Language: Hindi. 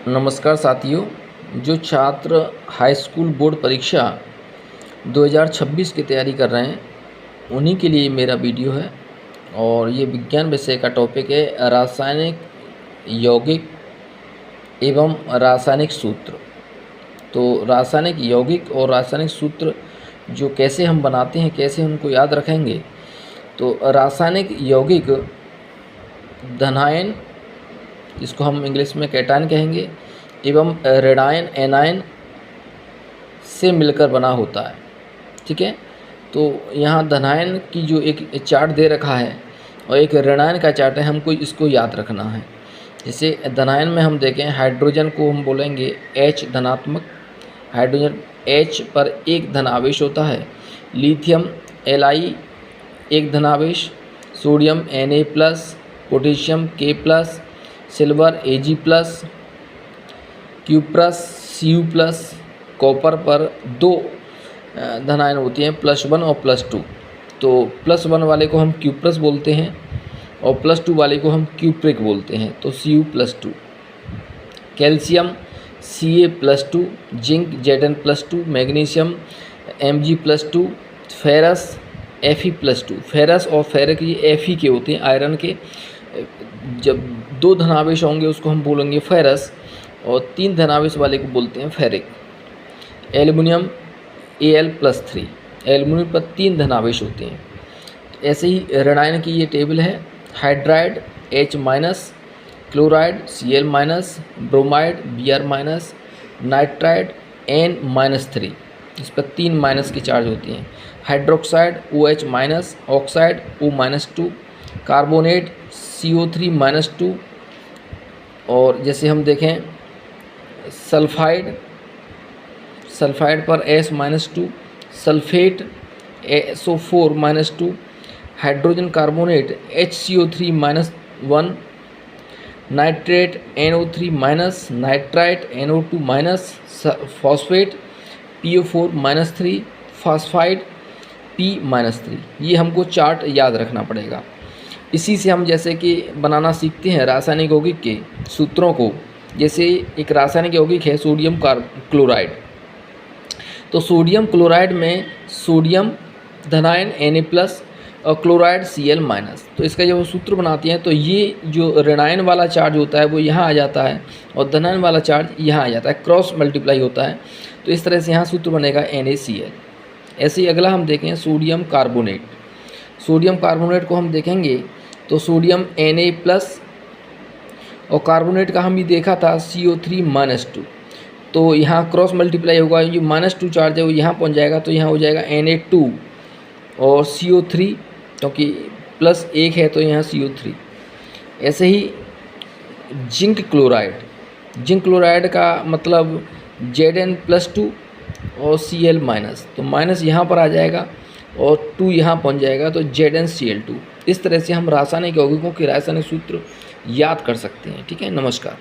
नमस्कार साथियों। जो छात्र हाई स्कूल बोर्ड परीक्षा 2026 की तैयारी कर रहे हैं उन्हीं के लिए मेरा वीडियो है। और ये विज्ञान विषय का टॉपिक है रासायनिक, यौगिक एवं रासायनिक सूत्र। तो रासायनिक, यौगिक और रासायनिक सूत्र जो कैसे हम बनाते हैं, कैसे उनको याद रखेंगे। तो रासायनिक यौगिक धनायन, जिसको हम इंग्लिश में कैटायन कहेंगे, एवं ऋणायन एनायन से मिलकर बना होता है। ठीक है, तो यहाँ धनायन की जो एक चार्ट दे रखा है और एक ऋणायन का चार्ट है, हमको इसको याद रखना है। जैसे धनायन में हम देखें, हाइड्रोजन को हम बोलेंगे H धनात्मक, हाइड्रोजन H पर एक धन आवेश होता है। लिथियम Li एक धन आवेश, sodium Na+, potassium K+, silver Ag+, cuprous Cu+, copper पर दो धनायन होती हैं, +1 और +2। तो +1 वाले को हम क्यूप्रस बोलते हैं और +2 वाले को हम क्यूप्रिक बोलते हैं, तो Cu+2। Calcium Ca+2, zinc Zn+2, magnesium Mg+2, ferrous Fe+2। Ferrous और फेरिक ये Fe के होते हैं, आयरन के। जब दो धनावेश होंगे उसको हम बोलेंगे फेरस और तीन धनावेश वाले को बोलते हैं फेरिक। एल्युमिनियम Al+3, एल्युमिनियम पर तीन धनावेश होते हैं। तो ऐसे ही ऋणायन की ये टेबल है। Hydride H-, chloride Cl-, bromide Br-, nitride N-3, इस पर तीन माइनस की चार्ज होती हैं। Hydroxide OH-, oxide O-2, carbonate CO3-2। और जैसे हम देखें सल्फाइड पर S-2, sulphate SO4-2, hydrogen carbonate HCO3-1, nitrate NO3-, nitrite NO2-, phosphate PO4-3, phosphide P-3। ये हमको चार्ट याद रखना पड़ेगा। इसी से हम जैसे कि बनाना सीखते हैं रासायनिक यौगिक के सूत्रों को। जैसे एक रासायनिक यौगिक है सोडियम क्लोराइड। तो सोडियम क्लोराइड में सोडियम धनायन Na+ और क्लोराइड Cl-। तो इसका जब सूत्र बनाते हैं तो ये जो ऋणायन वाला चार्ज होता है वो यहाँ आ जाता है और धनायन वाला चार्ज यहाँ आ जाता है, क्रॉस मल्टीप्लाई होता है। तो इस तरह से यहाँ सूत्र बनेगा NaCl। ऐसे ही अगला हम देखें सोडियम कार्बोनेट। सोडियम कार्बोनेट को हम देखेंगे तो सोडियम Na+ और कार्बोनेट का हम भी देखा था CO3-2। तो यहाँ क्रॉस मल्टीप्लाई होगा, जो -2 चार्ज है वो यहाँ पहुँच जाएगा, तो यहाँ हो जाएगा Na2 और CO3, क्योंकि +1 है तो यहाँ CO3। ऐसे ही जिंक क्लोराइड का मतलब Zn+2 और Cl-। तो माइनस यहाँ पर आ जाएगा और 2 यहाँ पहुँच जाएगा, तो ZnCl2। इस तरह से हम रासायनिक यौगिकों के रासायनिक सूत्र याद कर सकते हैं। ठीक है, नमस्कार।